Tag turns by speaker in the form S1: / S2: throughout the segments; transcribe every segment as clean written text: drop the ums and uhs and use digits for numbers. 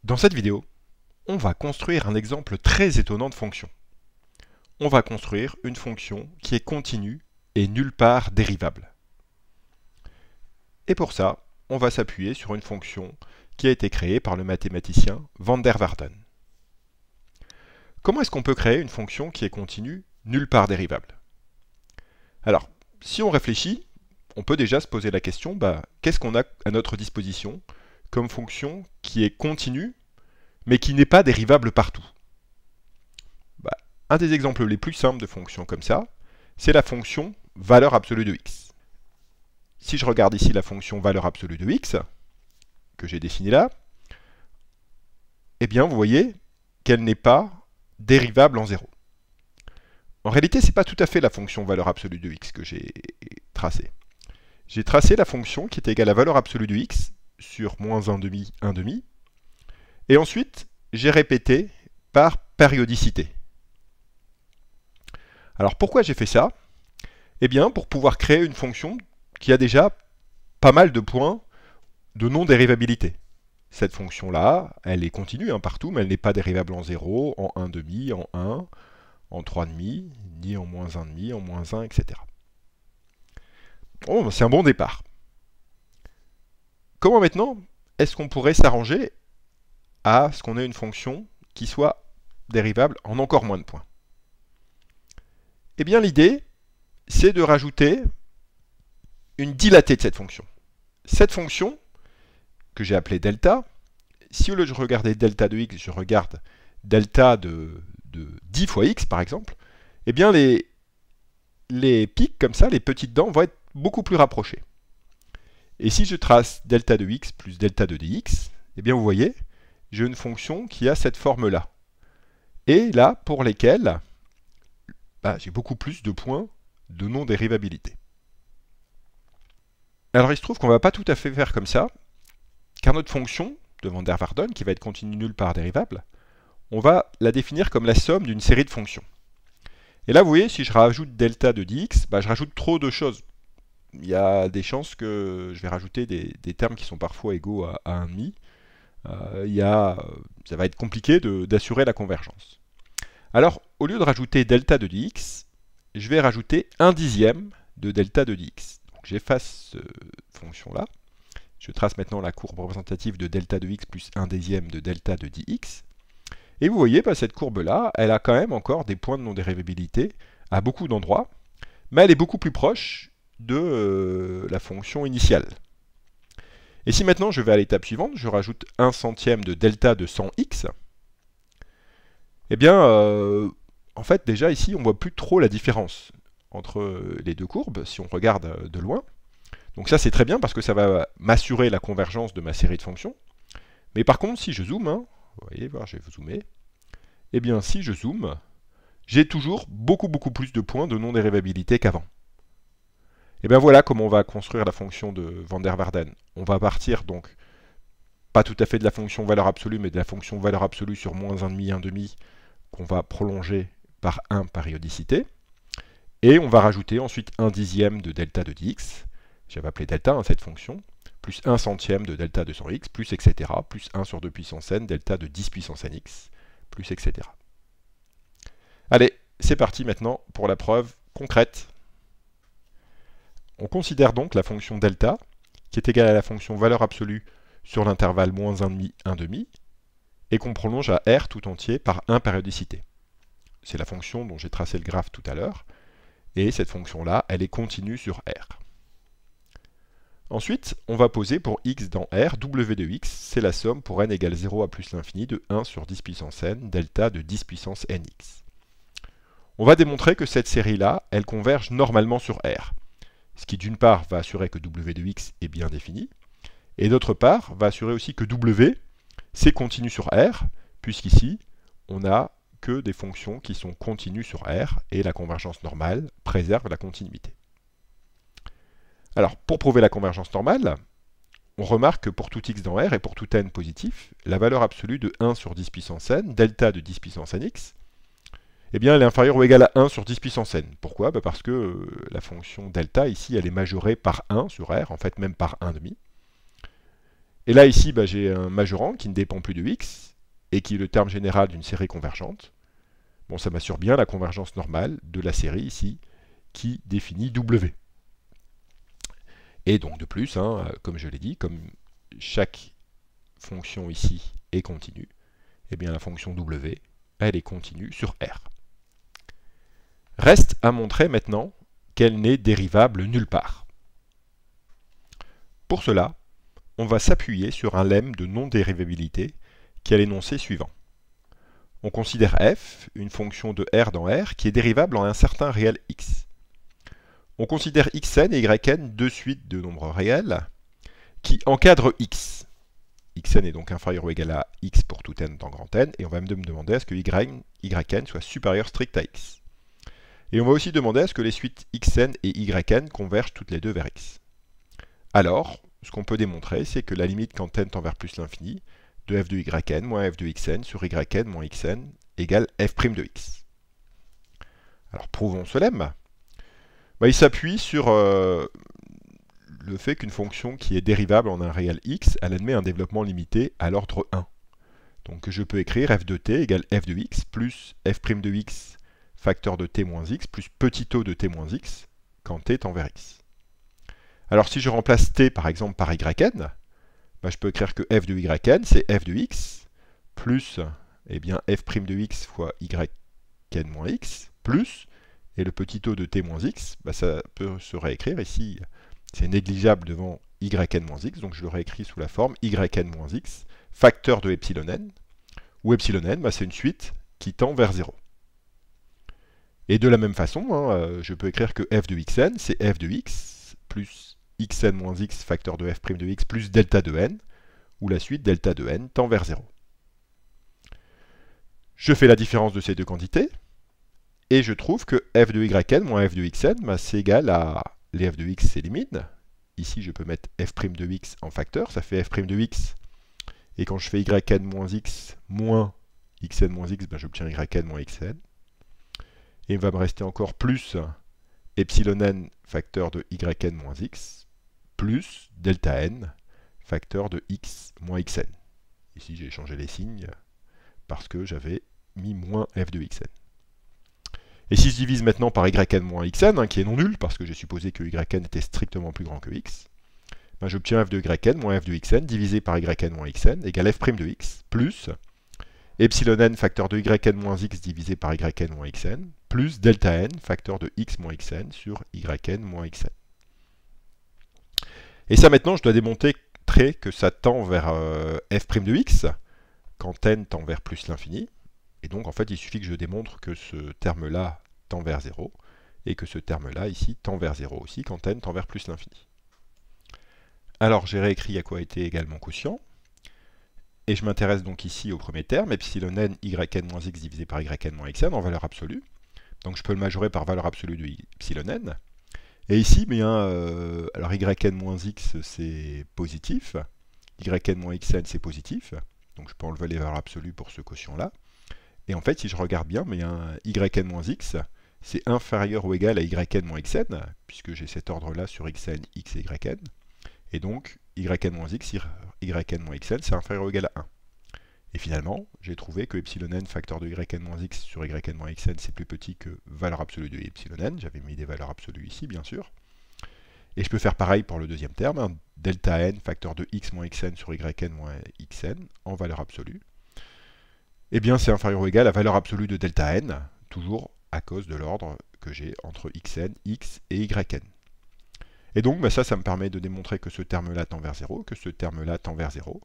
S1: Dans cette vidéo, on va construire un exemple très étonnant de fonction. On va construire une fonction qui est continue et nulle part dérivable. Et pour ça, on va s'appuyer sur une fonction qui a été créée par le mathématicien van der Waerden. Comment est-ce qu'on peut créer une fonction qui est continue, nulle part dérivable? Alors, si on réfléchit, on peut déjà se poser la question, qu'est-ce qu'on a à notre disposition comme fonction qui est continue, mais qui n'est pas dérivable partout? Un des exemples les plus simples de fonctions comme ça, c'est la fonction valeur absolue de x. Si je regarde ici la fonction valeur absolue de x, que j'ai définie là, eh bien vous voyez qu'elle n'est pas dérivable en 0. En réalité, ce n'est pas tout à fait la fonction valeur absolue de x que j'ai tracée. J'ai tracé la fonction qui est égale à valeur absolue de x sur moins 1,5, 1,5, et ensuite j'ai répété par périodicité. Alors pourquoi j'ai fait ça? Eh bien pour pouvoir créer une fonction qui a déjà pas mal de points de non-dérivabilité. Cette fonction-là, elle est continue partout, mais elle n'est pas dérivable en 0, en 1,5, en 1, en 3,5, ni en moins 1,5, en moins 1, etc. Bon, c'est un bon départ. Comment maintenant est-ce qu'on pourrait s'arranger à ce qu'on ait une fonction qui soit dérivable en encore moins de points? Eh bien l'idée, c'est de rajouter une dilatée de cette fonction. Cette fonction, que j'ai appelée delta, si au lieu de regarder delta de x, je regarde delta de 10 fois x par exemple, eh bien les pics comme ça, les petites dents, vont être beaucoup plus rapprochées. Et si je trace delta de x plus delta de dx, eh bien vous voyez, j'ai une fonction qui a cette forme-là. Et là, pour lesquelles j'ai beaucoup plus de points de non-dérivabilité. Alors il se trouve qu'on ne va pas tout à fait faire comme ça, car notre fonction de van der Waerden, qui va être continue nulle part dérivable, on va la définir comme la somme d'une série de fonctions. Et là, vous voyez, si je rajoute delta de dx, je rajoute trop de choses. Il y a des chances que je vais rajouter des termes qui sont parfois égaux à 1,5. Ça va être compliqué d'assurer la convergence. Alors, au lieu de rajouter delta de dx, je vais rajouter 1/10 de delta de dx. Donc j'efface cette fonction-là. Je trace maintenant la courbe représentative de delta de x plus 1/10 de delta de dx. Et vous voyez, cette courbe-là, elle a quand même encore des points de non-dérivabilité à beaucoup d'endroits, mais elle est beaucoup plus proche de la fonction initiale. Et si maintenant je vais à l'étape suivante, je rajoute 1/100 de delta de 100x, eh bien, en fait, déjà ici, on ne voit plus trop la différence entre les deux courbes, si on regarde de loin. Donc ça, c'est très bien, parce que ça va m'assurer la convergence de ma série de fonctions. Mais par contre, si je zoome, vous voyez, voir, je vais vous zoomer, eh bien, si je zoome, j'ai toujours beaucoup plus de points de non-dérivabilité qu'avant. Et bien voilà comment on va construire la fonction de van der Waerden. On va partir donc, pas tout à fait de la fonction valeur absolue, mais de la fonction valeur absolue sur moins 1,5, 1,5, qu'on va prolonger par 1 périodicité. Et on va rajouter ensuite 1/10 de delta de dx, j'avais appelé delta cette fonction, plus 1/100 de delta de 100x, plus etc., plus 1 sur 2 puissance n, delta de 10 puissance nx, plus etc. Allez, c'est parti maintenant pour la preuve concrète. On considère donc la fonction delta, qui est égale à la fonction valeur absolue sur l'intervalle moins 1,5, 1,5, et qu'on prolonge à r tout entier par 1 périodicité. C'est la fonction dont j'ai tracé le graphe tout à l'heure, et cette fonction-là, elle est continue sur r. Ensuite, on va poser pour x dans r, w de x, c'est la somme pour n égale 0 à plus l'infini de 1 sur 10 puissance n, delta de 10 puissance nx. On va démontrer que cette série-là, elle converge normalement sur r, ce qui d'une part va assurer que w de x est bien défini, et d'autre part va assurer aussi que w, c'est continu sur r, puisqu'ici, on n'a que des fonctions qui sont continues sur r, et la convergence normale préserve la continuité. Alors, pour prouver la convergence normale, on remarque que pour tout x dans R et pour tout n positif, la valeur absolue de 1 sur 10 puissance n, delta de 10 puissance nx, eh bien, elle est inférieure ou égale à 1 sur 10 puissance n. Pourquoi? Parce que la fonction delta, ici, elle est majorée par 1 sur R, en fait même par 1,5. Et là, ici, j'ai un majorant qui ne dépend plus de x, et qui est le terme général d'une série convergente. Bon, ça m'assure bien la convergence normale de la série ici, qui définit W. Et donc de plus, comme je l'ai dit, comme chaque fonction ici est continue, eh bien la fonction W, elle est continue sur R. Reste à montrer maintenant qu'elle n'est dérivable nulle part. Pour cela, on va s'appuyer sur un lemme de non-dérivabilité qui a l'énoncé suivant. On considère f, une fonction de R dans R, qui est dérivable en un certain réel x. On considère xn et yn deux suites de nombres réels qui encadrent x. Xn est donc inférieur ou égal à x pour tout n dans grand N, et on va me demander à ce que yn soit supérieur strict à x. Et on va aussi demander à ce que les suites xn et yn convergent toutes les deux vers x. Alors, ce qu'on peut démontrer, c'est que la limite quand n tend vers plus l'infini, de f de yn moins f de xn sur yn moins xn égale f' de x. Alors prouvons ce lemme. Il s'appuie sur le fait qu'une fonction qui est dérivable en un réel x, elle admet un développement limité à l'ordre 1. Donc je peux écrire f de t égale f de x plus f' de x facteur de t moins x plus petit o de t moins x quand t tend vers x. Alors si je remplace t par exemple par yn, je peux écrire que f de yn c'est f de x plus f' de x fois yn moins x plus, et le petit o de t moins x, ça peut se réécrire ici, c'est négligeable devant yn moins x, donc je le réécris sous la forme yn moins x facteur de epsilon n, où epsilon n c'est une suite qui tend vers 0. Et de la même façon, je peux écrire que f de xn c'est f de x plus xn moins x facteur de f' de x plus delta de n, où la suite delta de n tend vers 0. Je fais la différence de ces deux quantités, et je trouve que f de yn moins f de xn, c'est égal à les f de x s'éliminent. Ici, je peux mettre f' de x en facteur, ça fait f' de x. Et quand je fais yn moins x moins xn moins x, j'obtiens yn moins xn. Et il va me rester encore plus epsilon n facteur de yn moins x, plus delta n facteur de x moins xn. Ici, j'ai changé les signes parce que j'avais mis moins f de xn. Et si je divise maintenant par yn moins xn, qui est non nul, parce que j'ai supposé que yn était strictement plus grand que x, j'obtiens f de yn moins f de xn divisé par yn moins xn égale f' de x, plus epsilon n facteur de yn moins x divisé par yn moins xn, plus delta n facteur de x moins xn sur yn moins xn. Et ça maintenant, je dois démontrer que ça tend vers f' de x, quand n tend vers plus l'infini. Et donc, en fait, il suffit que je démontre que ce terme-là tend vers 0, et que ce terme-là, ici, tend vers 0 aussi, quand n tend vers plus l'infini. Alors, j'ai réécrit à quoi était égal mon quotient, et je m'intéresse donc ici au premier terme, epsilon n yn moins x divisé par yn moins xn en valeur absolue. Donc, je peux le majorer par valeur absolue de epsilon n. Et ici, alors yn moins x, c'est positif, yn moins xn, c'est positif, donc je peux enlever les valeurs absolues pour ce quotient-là. Et en fait, si je regarde bien, yn moins x, c'est inférieur ou égal à yn moins xn, puisque j'ai cet ordre-là sur xn, x et yn. Et donc, yn moins x, yn moins xn, c'est inférieur ou égal à 1. Et finalement, j'ai trouvé que epsilon n facteur de yn moins x sur yn moins xn, c'est plus petit que valeur absolue de epsilon n. J'avais mis des valeurs absolues ici, bien sûr. Et je peux faire pareil pour le deuxième terme, delta n facteur de x moins xn sur yn moins xn en valeur absolue. Eh bien, c'est inférieur ou égal à valeur absolue de delta n, toujours à cause de l'ordre que j'ai entre xn, x et yn. Et donc, ça me permet de démontrer que ce terme-là tend vers 0, que ce terme-là tend vers 0.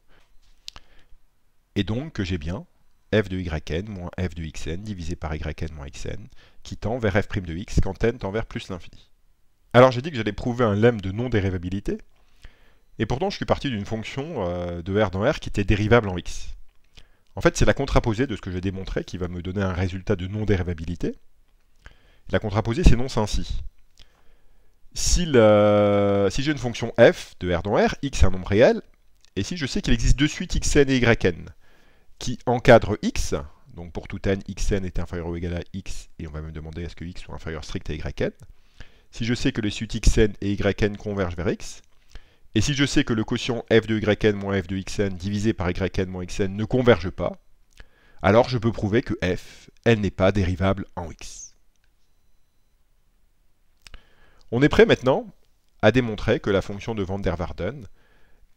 S1: Et donc, que j'ai bien f de yn moins f de xn divisé par yn moins xn, qui tend vers f' de x quand n tend vers plus l'infini. Alors, j'ai dit que j'allais prouver un lemme de non-dérivabilité, et pourtant, je suis parti d'une fonction de R dans R qui était dérivable en x. En fait, c'est la contraposée de ce que j'ai démontré qui va me donner un résultat de non-dérivabilité. La contraposée s'énonce ainsi. Si j'ai une fonction f de R dans R, x est un nombre réel, et si je sais qu'il existe deux suites xn et yn qui encadrent x, donc pour tout n, xn est inférieur ou égal à x, et on va me demander est-ce que x soit inférieur strict à yn. Si je sais que les suites xn et yn convergent vers x, Et si je sais que le quotient f de yn moins f de xn divisé par yn moins xn ne converge pas, alors je peux prouver que f, elle n'est pas dérivable en x. On est prêt maintenant à démontrer que la fonction de Van der Waerden,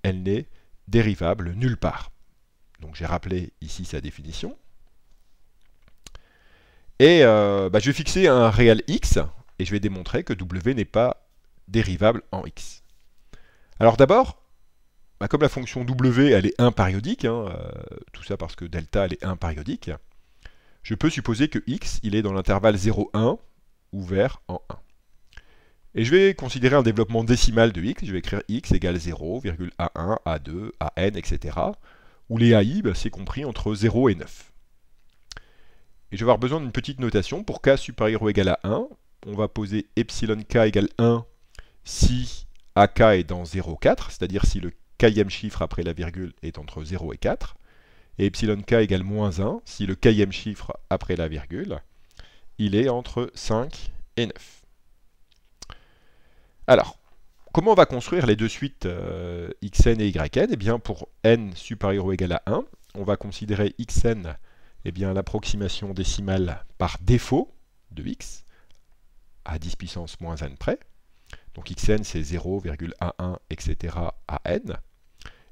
S1: elle n'est dérivable nulle part. Donc j'ai rappelé ici sa définition. Et je vais fixer un réel x, et je vais démontrer que w n'est pas dérivable en x. Alors d'abord, comme la fonction w elle est impériodique, tout ça parce que delta elle est impériodique, je peux supposer que x il est dans l'intervalle 0,1 ouvert en 1. Et je vais considérer un développement décimal de x, je vais écrire x égale 0,a1, a2, an, etc. Où les AI, c'est compris entre 0 et 9. Et je vais avoir besoin d'une petite notation. Pour k supérieur ou égal à 1, on va poser epsilon k égale 1 si ak est dans 0,4, c'est-à-dire si le kème chiffre après la virgule est entre 0 et 4, et epsilon k égale moins 1 si le kème chiffre après la virgule, il est entre 5 et 9. Alors, comment on va construire les deux suites xn et yn? Eh bien, pour n supérieur ou égal à 1, on va considérer xn, l'approximation décimale par défaut de x, à 10 puissance moins n près. Donc xn, c'est 0,11, etc. à n.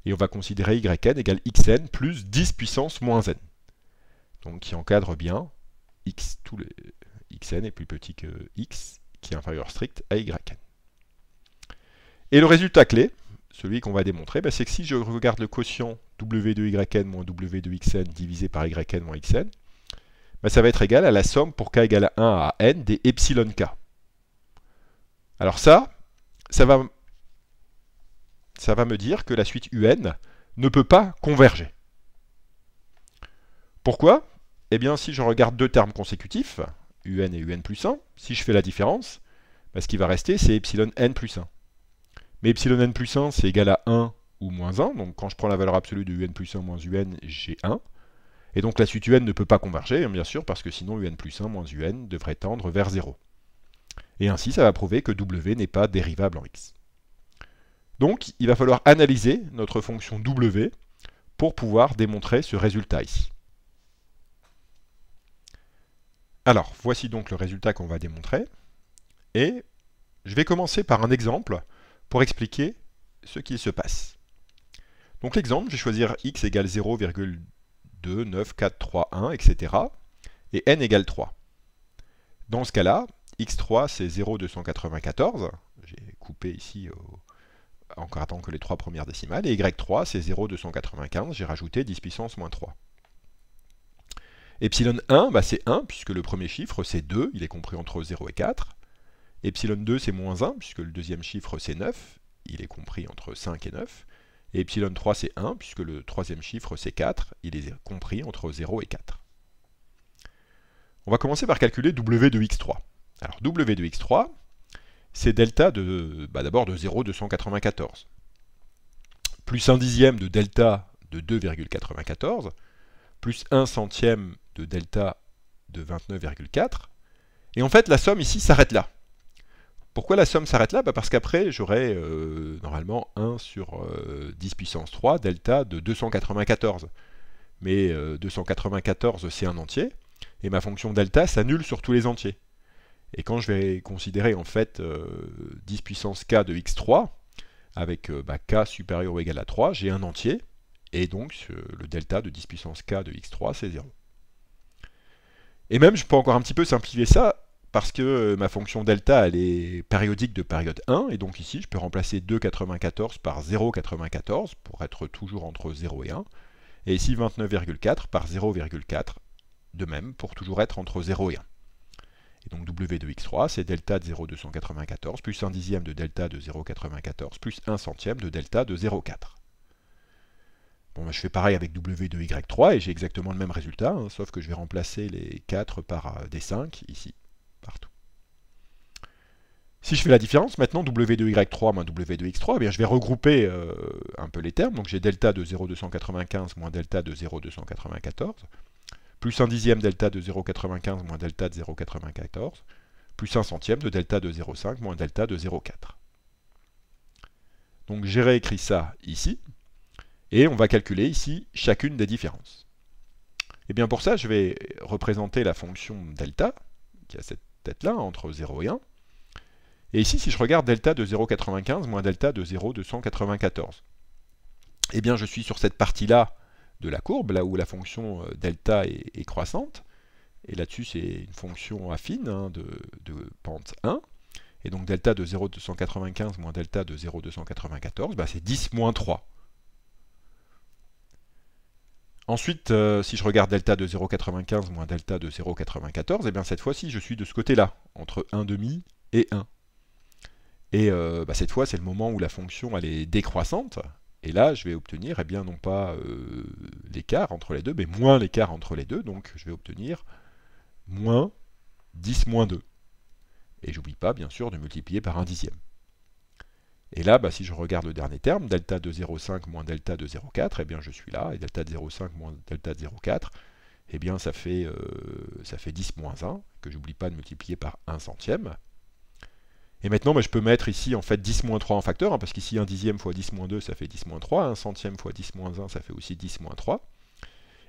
S1: Et on va considérer yn égale xn plus 10 puissance moins n. Donc qui encadre bien xn est plus petit que x, qui est inférieur strict à yn. Et le résultat clé, celui qu'on va démontrer, c'est que si je regarde le quotient w de yn moins w de xn divisé par yn moins xn, ça va être égal à la somme pour k égale à 1 à n des epsilon k. Alors ça va me dire que la suite un ne peut pas converger. Pourquoi? Eh bien, si je regarde deux termes consécutifs, un et un plus 1, si je fais la différence, ce qui va rester, c'est epsilon n plus 1. Mais epsilon n plus 1, c'est égal à 1 ou moins 1. Donc quand je prends la valeur absolue de un plus 1 moins un, j'ai 1. Et donc la suite un ne peut pas converger, bien sûr, parce que sinon un plus 1 moins un devrait tendre vers 0. Et ainsi, ça va prouver que w n'est pas dérivable en x. Donc il va falloir analyser notre fonction w pour pouvoir démontrer ce résultat ici. Alors, voici donc le résultat qu'on va démontrer. Et je vais commencer par un exemple pour expliquer ce qu'il se passe. Donc l'exemple, je vais choisir x égale 0,29431, etc. et n égale 3. Dans ce cas-là, x3 c'est 0,294, j'ai coupé ici en gardant que les trois premières décimales, et y3 c'est 0,295, j'ai rajouté 10 puissance moins 3. Epsilon 1, c'est 1, puisque le premier chiffre c'est 2, il est compris entre 0 et 4. Epsilon 2 c'est moins 1, puisque le deuxième chiffre c'est 9, il est compris entre 5 et 9. Et epsilon 3 c'est 1, puisque le troisième chiffre c'est 4, il est compris entre 0 et 4. On va commencer par calculer w de x3. Alors w de x3, c'est delta de, d'abord de 0,294, plus 1 dixième de delta de 2,94, plus 1 centième de delta de 29,4. Et en fait, la somme ici s'arrête là. Pourquoi la somme s'arrête là? Parce qu'après, j'aurai normalement 1 sur 10 puissance 3, delta de 294. Mais 294, c'est un entier, et ma fonction delta s'annule sur tous les entiers. Et quand je vais considérer en fait 10 puissance k de x3, avec k supérieur ou égal à 3, j'ai un entier, et donc le delta de 10 puissance k de x3, c'est 0. Et même, je peux encore un petit peu simplifier ça, parce que ma fonction delta, elle est périodique de période 1, et donc ici, je peux remplacer 2,94 par 0,94, pour être toujours entre 0 et 1, et ici 29,4 par 0,4, de même, pour toujours être entre 0 et 1. Et donc w de x3, c'est delta de 0,294, plus 1 dixième de delta de 0,94, plus 1 centième de delta de 0,4. Bon, je fais pareil avec w de y3, et j'ai exactement le même résultat, sauf que je vais remplacer les 4 par des 5, ici, partout. Si je fais la différence, maintenant, w de y3 moins w de x3, eh bien, je vais regrouper un peu les termes. Donc j'ai delta de 0,295 moins delta de 0,294, plus 1 dixième delta de 0,95 moins delta de 0,94, plus 1 centième de delta de 0,5 moins delta de 0,4. Donc j'ai réécrit ça ici, et on va calculer ici chacune des différences. Et bien pour ça, je vais représenter la fonction delta, qui a cette tête-là, entre 0 et 1. Et ici, si je regarde delta de 0,95 moins delta de 0,294, eh bien je suis sur cette partie-là de la courbe, là où la fonction delta est croissante. Et là-dessus, c'est une fonction affine hein, de pente 1. Et donc delta de 0,295 moins delta de 0,294, bah, c'est 10 moins 3. Ensuite, si je regarde delta de 0,95 moins delta de 0,94, et bien cette fois-ci, je suis de ce côté-là, entre 1,5 et 1. Et bah, cette fois, c'est le moment où la fonction elle est décroissante. Et là, je vais obtenir, eh bien, non pas l'écart entre les deux, mais moins l'écart entre les deux. Donc, je vais obtenir moins 10 moins 2. Et j'oublie pas, bien sûr, de multiplier par 1 dixième. Et là, bah, si je regarde le dernier terme, delta de 0,5 moins delta de 0,4, eh bien, je suis là. Et delta de 0,5 moins delta de 0,4, eh bien, ça fait 10 moins 1, que j'oublie pas de multiplier par 1 centième. Et maintenant, bah, je peux mettre ici en fait 10 moins 3 en facteur, hein, parce qu'ici 1 dixième fois 10 moins 2, ça fait 10 moins 3, 1 centième fois 10 moins 1, ça fait aussi 10 moins 3.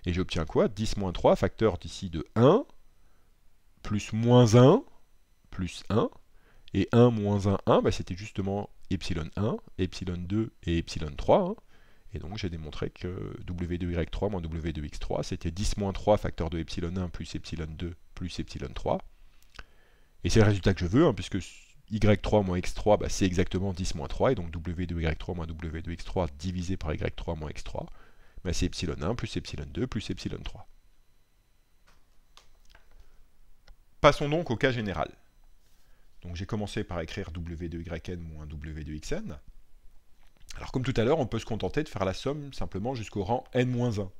S1: Et j'obtiens quoi? 10 moins 3, facteur d'ici de 1, plus moins 1, plus 1, et 1 moins 1, 1, bah, c'était justement epsilon 1, epsilon 2 et epsilon 3. Hein. Et donc j'ai démontré que W2Y3 moins W2X3, c'était 10 moins 3 facteur de epsilon 1 plus epsilon 2 plus epsilon 3. Et c'est le résultat que je veux, hein, puisque y3 moins x3, bah, c'est exactement 10 moins 3, et donc w2y3 moins w2x3 divisé par y3 moins x3, bah, c'est epsilon 1 plus epsilon 2 plus epsilon 3. Passons donc au cas général. Donc j'ai commencé par écrire w2yn moins w2xn. Alors comme tout à l'heure, on peut se contenter de faire la somme simplement jusqu'au rang n-1.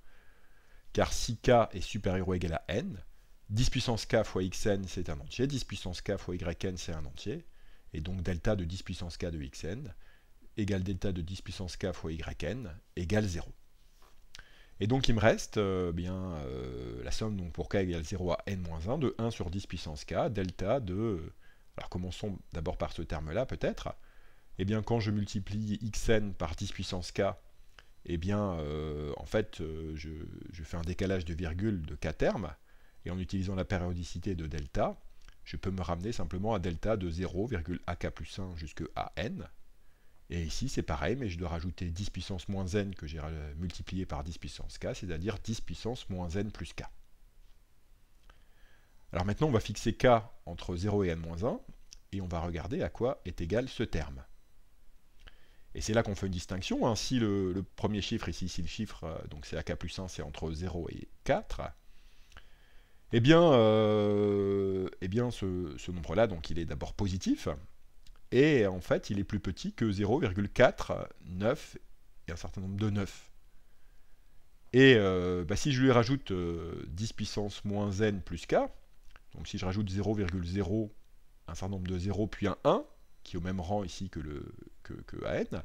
S1: Car si k est supérieur ou égal à n, 10 puissance k fois xn c'est un entier, 10 puissance k fois yn c'est un entier, et donc delta de 10 puissance k de xn égale delta de 10 puissance k fois yn égale 0. Et donc il me reste la somme donc, pour k égale 0 à n-1 de 1 sur 10 puissance k, delta de... Alors commençons d'abord par ce terme-là peut-être. Eh bien quand je multiplie xn par 10 puissance k, eh bien en fait je fais un décalage de virgule de k termes, et en utilisant la périodicité de delta, je peux me ramener simplement à delta de 0,ak plus 1 jusqu'à n. Et ici c'est pareil, mais je dois rajouter 10 puissance moins n que j'ai multiplié par 10 puissance k, c'est-à-dire 10 puissance moins n plus k. Alors maintenant on va fixer k entre 0 et n-1, et on va regarder à quoi est égal ce terme. Et c'est là qu'on fait une distinction. Hein. Si le premier chiffre ici, si le chiffre, donc c'est ak plus 1, c'est entre 0 et 4, eh bien ce nombre-là, donc il est d'abord positif, et en fait il est plus petit que 0,4, 9 et un certain nombre de 9. Et si je lui rajoute 10 puissance moins n plus k, donc si je rajoute 0,0, un certain nombre de 0 puis un 1, qui est au même rang ici que an,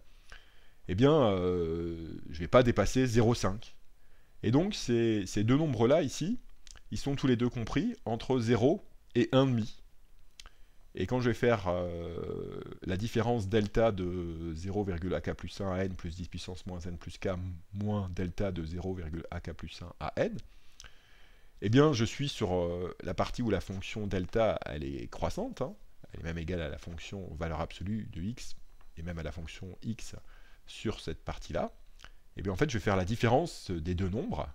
S1: eh bien je ne vais pas dépasser 0,5. Et donc ces deux nombres-là ici, ils sont tous les deux compris entre 0 et 1,5. Et quand je vais faire la différence delta de 0,ak plus 1 à n plus 10 puissance moins n plus k moins delta de 0,ak plus 1 à n, eh bien je suis sur la partie où la fonction delta elle est croissante, hein, elle est même égale à la fonction valeur absolue de x, et même à la fonction x sur cette partie-là. Et bien en fait je vais faire la différence des deux nombres,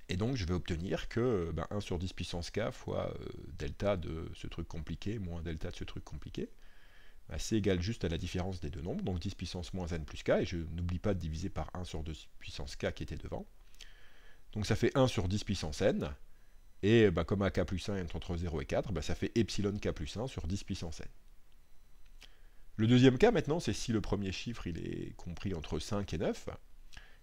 S1: et donc je vais obtenir que 1 sur 10 puissance k fois delta de ce truc compliqué moins delta de ce truc compliqué, c'est égal juste à la différence des deux nombres, donc 10 puissance moins n plus k, et je n'oublie pas de diviser par 1 sur 2 puissance k qui était devant. Donc ça fait 1 sur 10 puissance n, et comme ak plus 1 est entre 0 et 4, ça fait epsilon k plus 1 sur 10 puissance n. Le deuxième cas maintenant, c'est si le premier chiffre il est compris entre 5 et 9,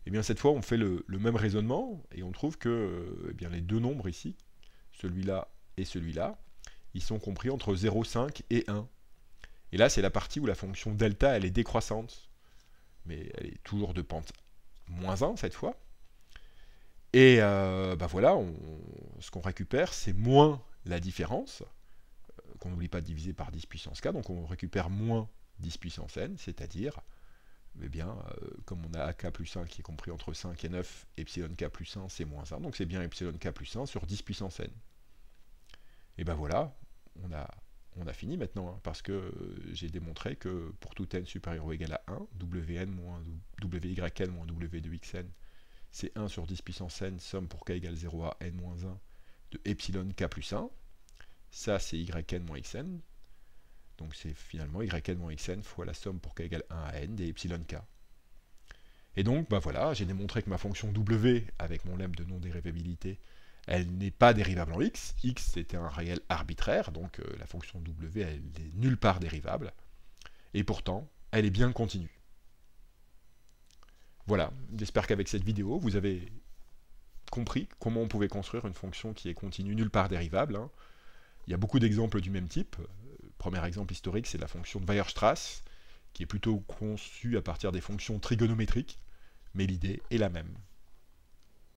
S1: et bien cette fois on fait le même raisonnement, et on trouve que les deux nombres ici, celui-là et celui-là, ils sont compris entre 0,5 et 1. Et là c'est la partie où la fonction delta elle est décroissante, mais elle est toujours de pente moins 1 cette fois. Et voilà, ce qu'on récupère c'est moins la différence, qu'on n'oublie pas de diviser par 10 puissance k, donc on récupère moins 10 puissance n, c'est-à-dire, eh bien, comme on a ak plus 1 qui est compris entre 5 et 9, epsilon k plus 1 c'est moins 1, donc c'est bien epsilon k plus 1 sur 10 puissance n. Et ben voilà, on a fini maintenant, hein, parce que j'ai démontré que pour tout n supérieur ou égal à 1, wn moins wyn moins w de xn, c'est 1 sur 10 puissance n, somme pour k égale 0 à n moins 1 de epsilon k plus 1. Ça, c'est yn moins xn. Donc c'est finalement yn moins xn fois la somme pour k égale 1 à n des epsilon k. Et donc, bah voilà, j'ai démontré que ma fonction w, avec mon lemme de non-dérivabilité, elle n'est pas dérivable en x. X, c'était un réel arbitraire, donc la fonction w, elle est nulle part dérivable. Et pourtant, elle est bien continue. Voilà, j'espère qu'avec cette vidéo, vous avez compris comment on pouvait construire une fonction qui est continue nulle part dérivable, hein. Il y a beaucoup d'exemples du même type. Premier exemple historique, c'est la fonction de Weierstrass, qui est plutôt conçue à partir des fonctions trigonométriques, mais l'idée est la même.